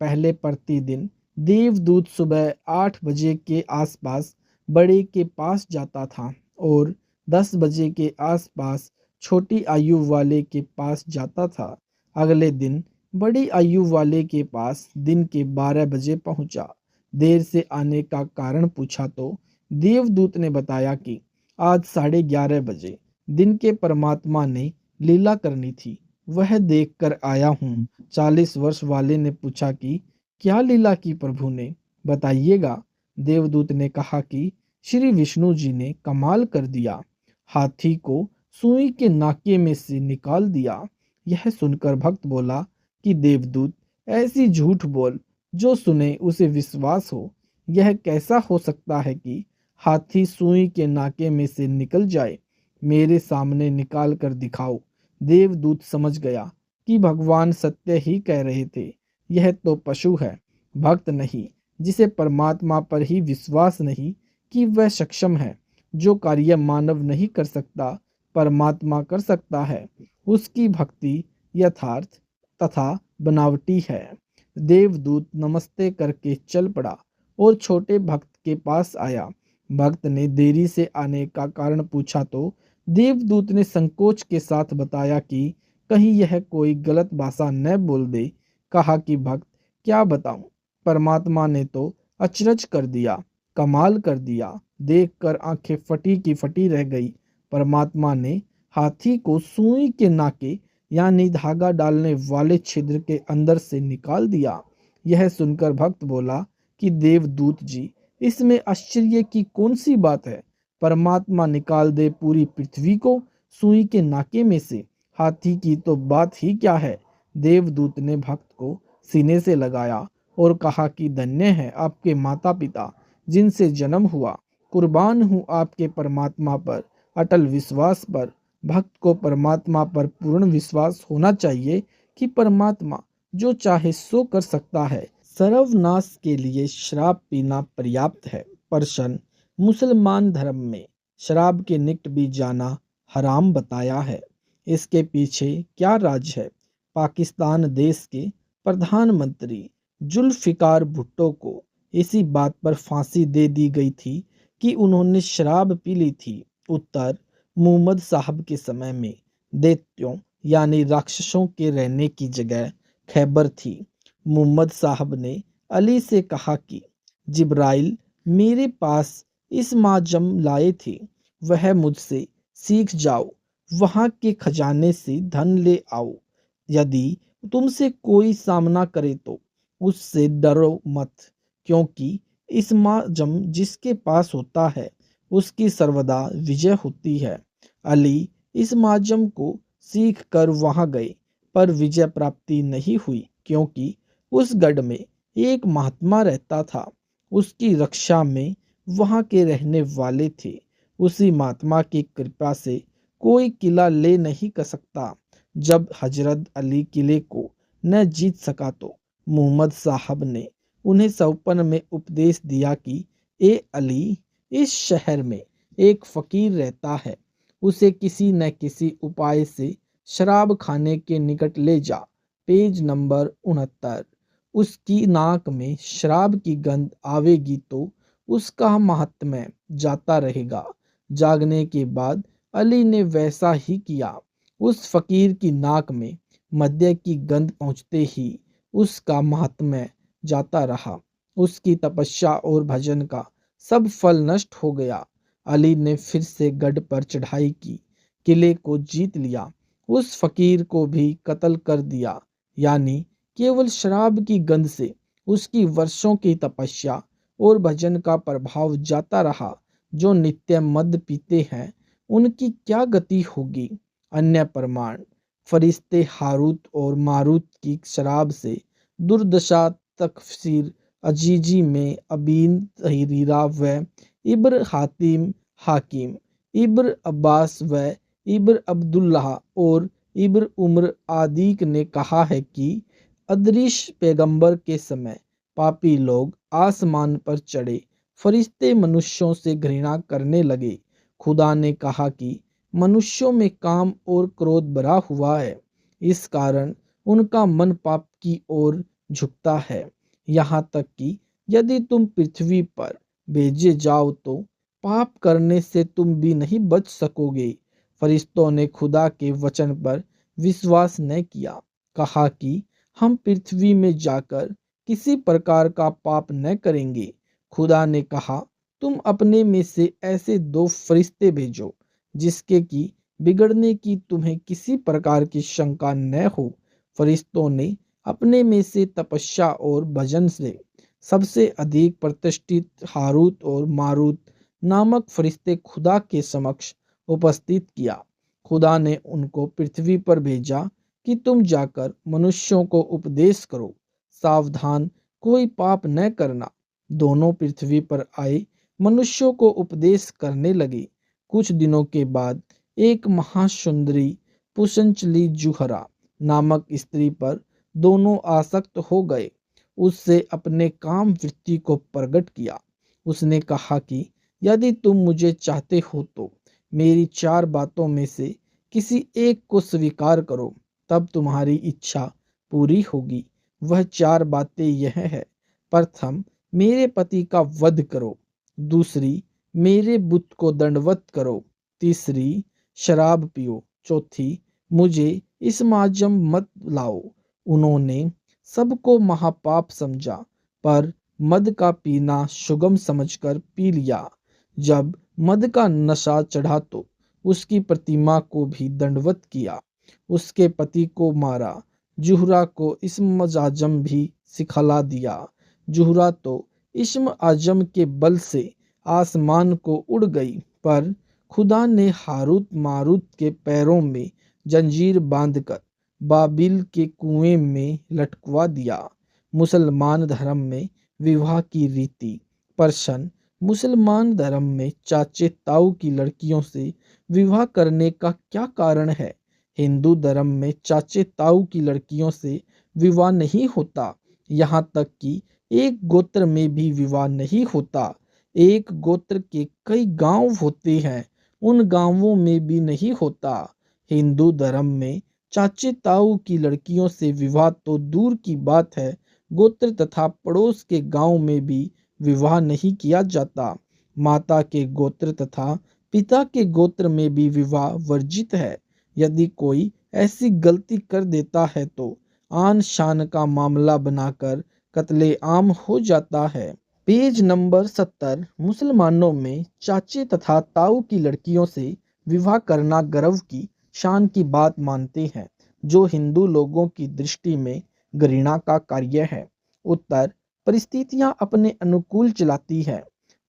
पहले प्रतिदिन देवदूत सुबह 8 बजे के आसपास बड़े के पास जाता था और 10 बजे के आसपास छोटी आयु वाले के पास जाता था। अगले दिन बड़ी आयु वाले के पास दिन के 12 बजे पहुंचा। देर से आने का कारण पूछा तो देवदूत ने बताया कि आज 11:30 बजे दिन के परमात्मा ने लीला करनी थी, वह देखकर आया हूँ। 40 वर्ष वाले ने पूछा कि क्या लीला की प्रभु ने, बताइएगा। देवदूत ने कहा कि श्री विष्णु जी ने कमाल कर दिया, हाथी को सुई के नाके में से निकाल दिया। यह सुनकर भक्त बोला कि देवदूत, ऐसी झूठ बोल जो सुने उसे विश्वास हो। यह कैसा हो सकता है कि हाथी सुई के नाके में से निकल जाए? मेरे सामने निकाल कर दिखाओ। देवदूत समझ गया कि भगवान सत्य ही कह रहे थे। यह तो पशु है, भक्त नहीं, जिसे परमात्मा पर ही विश्वास नहीं कि वह सक्षम है। जो कार्य मानव नहीं कर सकता, परमात्मा कर सकता है। उसकी भक्ति यथार्थ तथा बनावटी है। देवदूत नमस्ते करके चल पड़ा और छोटे भक्त के पास आया। भक्त ने देरी से आने का कारण पूछा तो देवदूत ने संकोच के साथ बताया कि कहीं यह कोई गलत भाषा न बोल दे। कहा कि भक्त, क्या बताऊं, परमात्मा ने तो अचरज कर दिया, कमाल कर दिया। देखकर आंखें फटी की फटी रह गई। परमात्मा ने हाथी को सुई के नाके यानी धागा डालने वाले छिद्र के अंदर से निकाल दिया। यह सुनकर भक्त बोला कि देवदूत जी, इसमें आश्चर्य की कौन सी बात है। परमात्मा निकाल दे पूरी पृथ्वी को सुई के नाके में से, हाथी की तो बात ही क्या है। देवदूत ने भक्त को सीने से लगाया और कहा कि धन्य है आपके माता पिता जिनसे जन्म हुआ। कुर्बान हूँ आपके परमात्मा पर अटल विश्वास पर। भक्त को परमात्मा पर पूर्ण विश्वास होना चाहिए कि परमात्मा जो चाहे सो कर सकता है। सर्वनाश के लिए शराब पीना पर्याप्त है। प्रश्न, मुसलमान धर्म में शराब के निकट भी जाना हराम बताया है। इसके पीछे क्या राज है। पाकिस्तान देश के प्रधानमंत्री जुल्फिकार भुट्टो को इसी बात पर फांसी दे दी गई थी कि उन्होंने शराब पी ली थी। उत्तर, मुहम्मद साहब के समय में दैत्यों यानी राक्षसों के रहने की जगह खैबर थी। मुहम्मद साहब ने अली से कहा कि जिब्राइल मेरे पास इस माजम लाए थे, वह मुझसे सीख जाओ, वहाँ के खजाने से धन ले आओ। यदि तुमसे कोई सामना करे तो उससे डरो मत, क्योंकि इस माजम जिसके पास होता है उसकी सर्वदा विजय होती है। अली इस माजम को सीख कर वहां गए, पर विजय प्राप्ति नहीं हुई, क्योंकि उस गढ़ में एक महात्मा रहता था। उसकी रक्षा में वहां के रहने वाले थे। उसी महात्मा की कृपा से कोई किला ले नहीं कर सकता। जब हजरत अली किले को न जीत सका तो मुहम्मद साहब ने उन्हें सौपन में उपदेश दिया कि ए अली, इस शहर में एक फकीर रहता है, उसे किसी न किसी उपाय से शराब खाने के निकट ले जा। Page number 69। उसकी नाक में शराब की गंध आवेगी तो उसका महात्म्य जाता रहेगा। जागने के बाद अली ने वैसा ही किया। उस फकीर की नाक में मद्य की गंध पहुंचते ही उसका महात्म्य जाता रहा। उसकी तपस्या और भजन का सब फल नष्ट हो गया। अली ने फिर से गढ़ पर चढ़ाई की, किले को जीत लिया, उस फकीर को भी कत्ल कर दिया। यानी केवल शराब की गंध से उसकी वर्षों की तपस्या और भजन का प्रभाव जाता रहा। जो नित्य मद पीते हैं उनकी क्या गति होगी। अन्य प्रमाण, फरिश्ते हारूत और मारूत की शराब से दुर्दशा तफसीर अजीजी में अबीन तहरीरा व इब्र हातिम हाकिम, इब्र अब्बास व इब्र अब्दुल्लाह और इब्र उम्र आदिक ने कहा है कि अदरीश पैगंबर के समय पापी लोग आसमान पर चढ़े फरिश्ते मनुष्यों से घृणा करने लगे। खुदा ने कहा कि मनुष्यों में काम और क्रोध भरा हुआ है, इस कारण उनका मन पाप की ओर झुकता है। यहाँ तक कि यदि तुम पृथ्वी पर भेजे जाओ तो पाप करने से तुम भी नहीं बच सकोगे। फरिश्तों ने खुदा के वचन पर विश्वास न किया। कहा कि हम पृथ्वी में जाकर किसी प्रकार का पाप न करेंगे। खुदा ने कहा, तुम अपने में से ऐसे 2 फरिश्ते भेजो जिसके कि बिगड़ने की तुम्हें किसी प्रकार की शंका न हो। फरिश्तों ने अपने में से तपस्या और भजन से सबसे अधिक प्रतिष्ठित हारूत और मारूत नामक फरिश्ते खुदा के समक्ष उपस्थित किया। खुदा ने उनको पृथ्वी पर भेजा कि तुम जाकर मनुष्यों को उपदेश करो, सावधान, कोई पाप न करना। दोनों पृथ्वी पर आए मनुष्यों को उपदेश करने लगे। कुछ दिनों के बाद एक महासुंदरी पुसंचली जुहरा नामक स्त्री पर दोनों आसक्त हो गए। उससे अपने काम वृत्ति को प्रकट किया। उसने कहा कि यदि तुम मुझे चाहते हो तो मेरी 4 बातों में से किसी एक को स्वीकार करो, तब तुम्हारी इच्छा पूरी होगी। वह 4 बातें यह है: प्रथम, मेरे पति का वध करो। दूसरी, मेरे बुत को दंडवत करो। तीसरी, शराब पियो। चौथी, मुझे इस माजम मत लाओ। उन्होंने सबको महापाप समझा, पर मद का पीना सुगम समझकर पी लिया। जब मद का नशा चढ़ा तो उसकी प्रतिमा को भी दंडवत किया, उसके पति को मारा। जुहरा को इस्म आजम भी सिखला दिया। जुहरा तो इस्म आजम के बल से आसमान को उड़ गई, पर खुदा ने हारूत मारूत के पैरों में जंजीर बांधकर बाबिल के कुएं में लटकवा दिया। मुसलमान धर्म में विवाह की रीति। प्रश्न: मुसलमान धर्म में चाचे ताऊ की लड़कियों से विवाह करने का क्या कारण है? हिंदू धर्म में चाचे ताऊ की लड़कियों से विवाह नहीं होता। यहाँ तक कि एक गोत्र में भी विवाह नहीं होता। एक गोत्र के कई गांव होते हैं, उन गांवों में भी नहीं होता। हिंदू धर्म में चाचे ताऊ की लड़कियों से विवाह तो दूर की बात है, गोत्र तथा पड़ोस के गांव में भी विवाह नहीं किया जाता। माता के गोत्र तथा पिता के गोत्र में भी विवाह वर्जित है। यदि कोई ऐसी गलती कर देता है तो आन शान का मामला बनाकर कत्ले आम हो जाता है। Page number 70। मुसलमानों में चाचे तथा ताऊ की लड़कियों से विवाह करना गर्व की शान की बात मानते हैं, जो हिंदू लोगों की दृष्टि में घृणा का कार्य है। उत्तर: परिस्थितियां अपने अनुकूल चलाती है।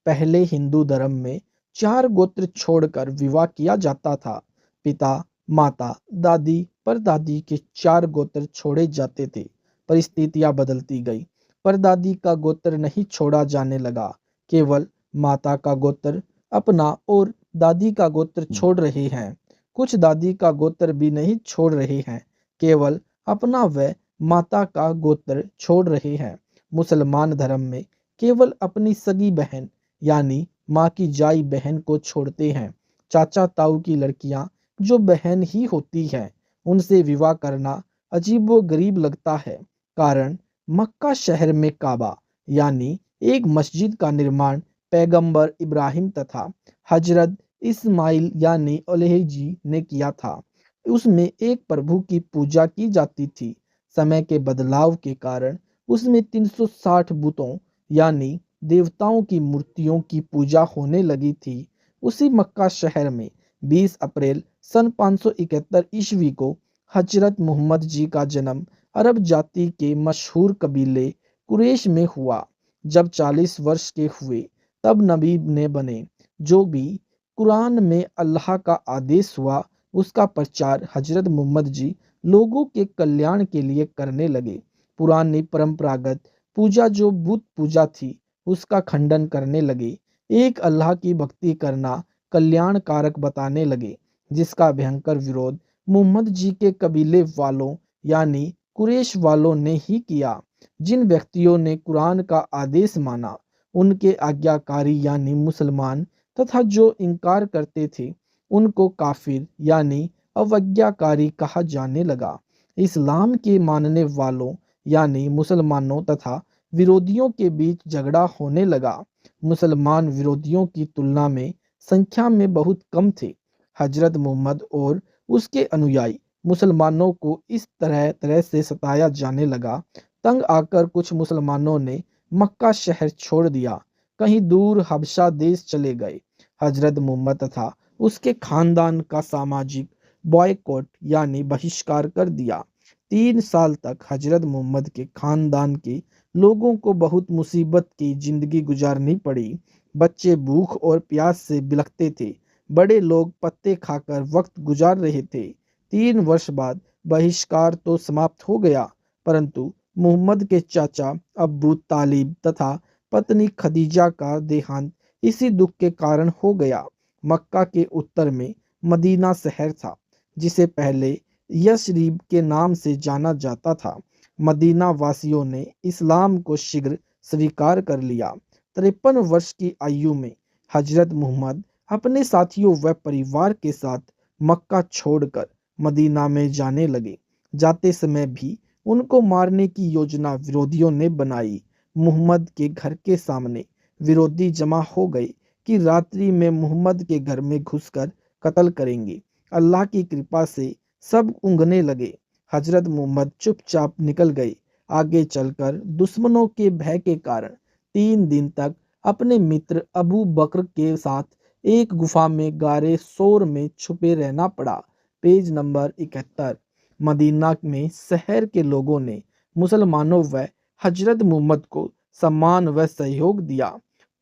पहले हिंदू धर्म में 4 गोत्र छोड़कर विवाह किया जाता था। पिता, माता, दादी, परदादी के 4 गोत्र छोड़े जाते थे। परिस्थितियां बदलती गई। परदादी का गोत्र नहीं छोड़ा जाने लगा, केवल माता का गोत्र अपना और दादी का गोत्र छोड़ रहे हैं। कुछ दादी का गोत्र भी नहीं छोड़ रहे हैं, केवल अपना व माता का गोत्र छोड़ रहे हैं। मुसलमान धर्म में केवल अपनी सगी बहन यानी माँ की जाई बहन को छोड़ते हैं। चाचा ताऊ की लड़कियां जो बहन ही होती हैं, उनसे विवाह करना अजीबोगरीब लगता है। कारण मक्का शहर में काबा यानी एक मस्जिद का निर्माण पैगंबर इब्राहिम तथा हजरत इस्माइल यानी अलैहिजी ने किया था। उसमें एक प्रभु की पूजा की जाती थी। समय के बदलाव के कारण उसमें 360 बुतों यानी देवताओं की मूर्तियों की पूजा होने लगी थी। उसी मक्का शहर में 20 अप्रैल सन 571 ईस्वी को हजरत मोहम्मद जी का जन्म अरब जाति के मशहूर कबीले कुरैश में हुआ। जब 40 वर्ष के हुए तब नबी ने बने। जो भी कुरान में अल्लाह का आदेश हुआ, उसका प्रचार हजरत मोहम्मद जी लोगों के कल्याण के लिए करने लगे। पुरानी परंपरागत पूजा जो बुत पूजा थी, उसका खंडन करने लगे। एक अल्लाह की भक्ति करना कल्याण कारक बताने लगे, जिसका भयंकर विरोध मोहम्मद जी के कबीले वालों यानी कुरैश वालों ने ही किया। जिन व्यक्तियों ने कुरान का आदेश माना, उनके आज्ञाकारी यानी मुसलमान तथा जो इनकार करते थे, उनको काफिर यानी अवज्ञाकारी कहा जाने लगा। इस्लाम के मानने वालों यानी मुसलमानों तथा विरोधियों के बीच झगड़ा होने लगा। मुसलमान विरोधियों की तुलना में संख्या में बहुत कम थे। हजरत मोहम्मद और उसके अनुयायी मुसलमानों को इस तरह से सताया जाने लगा। तंग आकर कुछ मुसलमानों ने मक्का शहर छोड़ दिया, कहीं दूर हबशा देश चले गए। हजरत मोहम्मद तथा उसके खानदान का सामाजिक बॉयकॉट यानी बहिष्कार कर दिया। 3 साल तक हजरत मोहम्मद के खानदान के लोगों को बहुत मुसीबत की जिंदगी गुजारनी पड़ी। बच्चे भूख और प्यास से बिलखते थे, बड़े लोग पत्ते खाकर वक्त गुजार रहे थे। 3 वर्ष बाद बहिष्कार तो समाप्त हो गया, परंतु मोहम्मद के चाचा अब्बू तालिब तथा पत्नी खदीजा का देहांत इसी दुख के कारण हो गया। मक्का के उत्तर में मदीना शहर था, जिसे पहले यशरीब के नाम से जाना जाता था। मदीना वासियों ने इस्लाम को शीघ्र स्वीकार कर लिया। 53 वर्ष की आयु में हजरत मोहम्मद अपने साथियों व परिवार के साथ मक्का छोड़कर मदीना में जाने लगे। जाते समय भी उनको मारने की योजना विरोधियों ने बनाई। मोहम्मद के घर के सामने विरोधी जमा हो गए कि रात्रि में मोहम्मद के घर में घुसकर कत्ल करेंगे। अल्लाह की कृपा से सब ऊँघने लगे। हजरत मोहम्मद चुपचाप निकल गए। आगे चलकर दुश्मनों के भय के कारण 3 दिन तक अपने मित्र अबू बकर के साथ एक गुफा में गारे सोर में छुपे रहना पड़ा। Page number 71। मदीना में शहर के लोगों ने मुसलमानों व हजरत मोहम्मद को सम्मान व सहयोग दिया।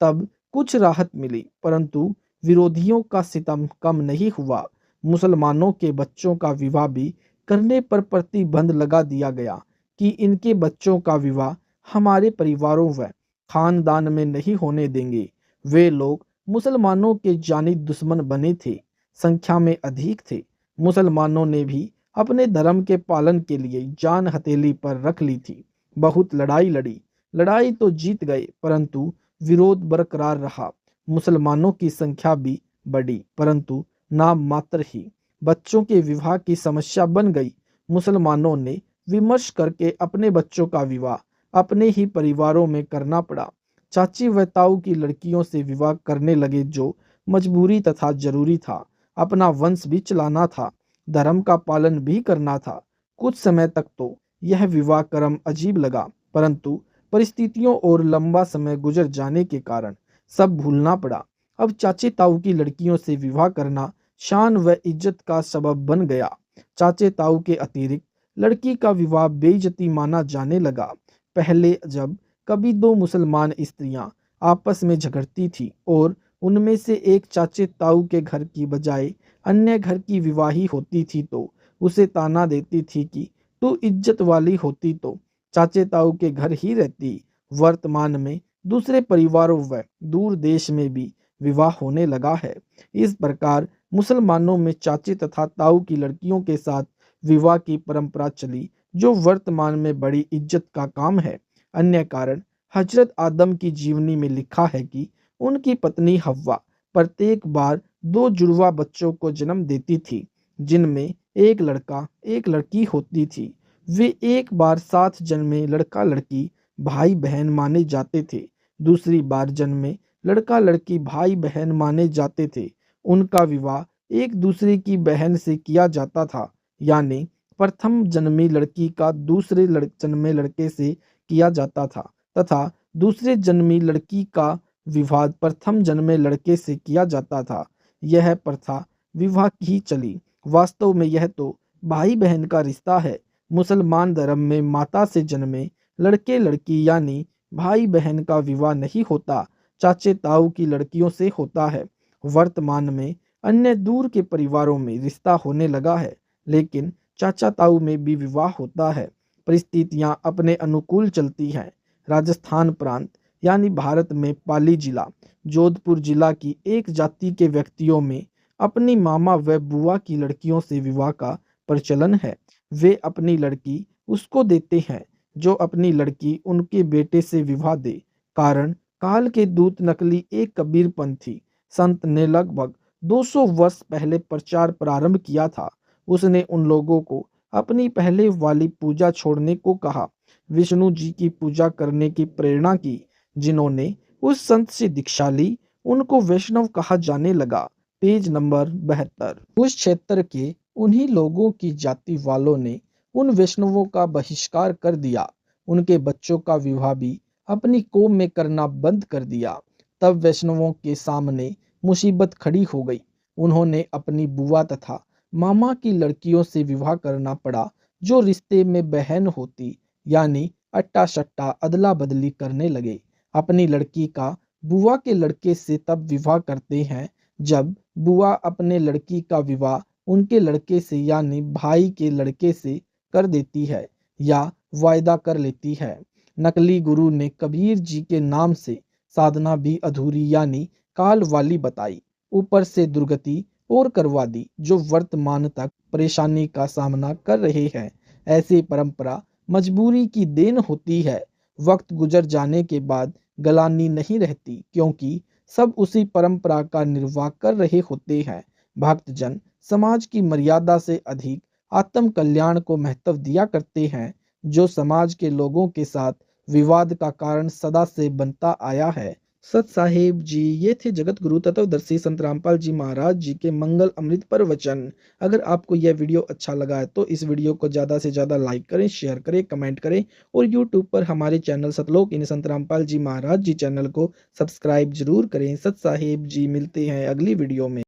तब कुछ राहत मिली, परंतु विरोधियों का सितम कम नहीं हुआ। मुसलमानों के बच्चों का विवाह भी करने पर प्रतिबंध लगा दिया गया कि इनके बच्चों का विवाह हमारे परिवारों व खानदान में नहीं होने देंगे। वे लोग मुसलमानों के जानी दुश्मन बने थे, संख्या में अधिक थे। मुसलमानों ने भी अपने धर्म के पालन के लिए जान हथेली पर रख ली थी। बहुत लड़ाई लड़ी, लड़ाई तो जीत गए, परंतु विरोध बरकरार रहा। मुसलमानों की संख्या भी बढ़ी, परंतु नाम मात्र ही। बच्चों के विवाह की समस्या बन गई। मुसलमानों ने विमर्श करके अपने बच्चों का विवाह अपने ही परिवारों में करना पड़ा। चाची व ताऊ की लड़कियों से विवाह करने लगे, जो मजबूरी तथा जरूरी था। अपना वंश भी चलाना था, धर्म का पालन भी करना था। कुछ समय तक तो यह विवाह कर्म अजीब लगा, परंतु परिस्थितियों और लंबा समय गुजर जाने के कारण सब भूलना पड़ा। अब चाचे ताऊ की लड़कियों से विवाह करना शान व इज्जत का सबब बन गया। चाचे ताऊ के अतिरिक्त लड़की का विवाह बेइज्जती माना जाने लगा। पहले जब कभी 2 मुसलमान स्त्रियां आपस में झगड़ती थी और उनमें से एक चाचे ताऊ के घर की बजाय अन्य घर की विवाही होती थी, तो उसे ताना देती थी कि तू इज्जत वाली होती तो चाचे ताऊ के घर ही रहती। वर्तमान में दूसरे परिवारों व दूर देश में भी विवाह होने लगा है। इस प्रकार मुसलमानों में चाचे तथा ताऊ की लड़कियों के साथ विवाह की परंपरा चली, जो वर्तमान में बड़ी इज्जत का काम है। अन्य कारण हजरत आदम की जीवनी में लिखा है कि उनकी पत्नी हव्वा प्रत्येक बार 2 जुड़वा बच्चों को जन्म देती थी, जिनमें एक लड़का एक लड़की होती थी। वे एक बार साथ जन्मे लड़का लड़की भाई बहन माने जाते थे। दूसरी बार जन्मे लड़का लड़की भाई बहन माने जाते थे। उनका विवाह एक दूसरे की बहन से किया जाता था, यानी प्रथम जन्मी लड़की का दूसरे जन्मे लड़के से किया जाता था तथा दूसरे जन्मी लड़की का विवाह प्रथम जन्मे लड़के से किया जाता था। यह प्रथा विवाह की चली। वास्तव में यह तो भाई बहन का रिश्ता है। मुसलमान धर्म में माता से जन्मे लड़के लड़की यानी भाई बहन का विवाह नहीं होता, चाचे ताऊ की लड़कियों से होता है। वर्तमान में अन्य दूर के परिवारों में रिश्ता होने लगा है, लेकिन चाचा ताऊ में भी विवाह होता है। परिस्थितियां अपने अनुकूल चलती हैं। राजस्थान प्रांत यानी भारत में पाली जिला, जोधपुर जिला की एक जाति के व्यक्तियों में अपनी मामा व बुआ की लड़कियों से विवाह का प्रचलन है। वे अपनी लड़की उसको देते हैं जो अपनी लड़की उनके बेटे से विवाह दे। कारण काल के दूत नकली एक कबीरपंथी संत ने लगभग 200 वर्ष पहले प्रचार प्रारंभ किया था। उसने उन लोगों को अपनी पहले वाली पूजा छोड़ने को कहा, विष्णु जी की पूजा करने की प्रेरणा की। जिन्होंने उस संत से दीक्षा ली, उनको वैष्णव कहा जाने लगा। Page number 72। उस क्षेत्र के उन्हीं लोगों की जाति वालों ने उन वैष्णवों का बहिष्कार कर दिया। उनके बच्चों का विवाह भी अपनी कौम में करना बंद कर दिया। तब वैष्णवों के सामने मुसीबत खड़ी हो गई। उन्होंने अपनी बुआ तथा मामा की लड़कियों से विवाह करना पड़ा, जो रिश्ते में बहन होती, यानी अट्टा सट्टा अदला बदली करने लगे। अपनी लड़की का बुआ के लड़के से तब विवाह करते हैं जब बुआ अपने लड़की का विवाह उनके लड़के से यानी भाई के लड़के से कर देती है या वायदा कर लेती है। नकली गुरु ने कबीर जी के नाम से साधना भी अधूरी यानी काल वाली बताई। ऊपर से दुर्गति और करवा दी जो वर्तमान तक परेशानी का सामना कर रहे हैं। ऐसी परंपरा मजबूरी की देन होती है। वक्त गुजर जाने के बाद गलानी नहीं रहती क्योंकि सब उसी परंपरा का निर्वाह कर रहे होते हैं। भक्तजन समाज की मर्यादा से अधिक आत्म कल्याण को महत्व दिया करते हैं जो समाज के लोगों के साथ विवाद का कारण सदा से बनता आया है। सत साहिब जी ये थे जगत गुरु तत्वदर्शी संत रामपाल जी महाराज जी के मंगल अमृत पर वचन। अगर आपको यह वीडियो अच्छा लगा है तो इस वीडियो को ज़्यादा से ज़्यादा लाइक करें, शेयर करें, कमेंट करें और यूट्यूब पर हमारे चैनल सतलोक इन संत रामपाल जी महाराज जी चैनल को सब्सक्राइब जरूर करें। सत साहिब जी मिलते हैं अगली वीडियो में।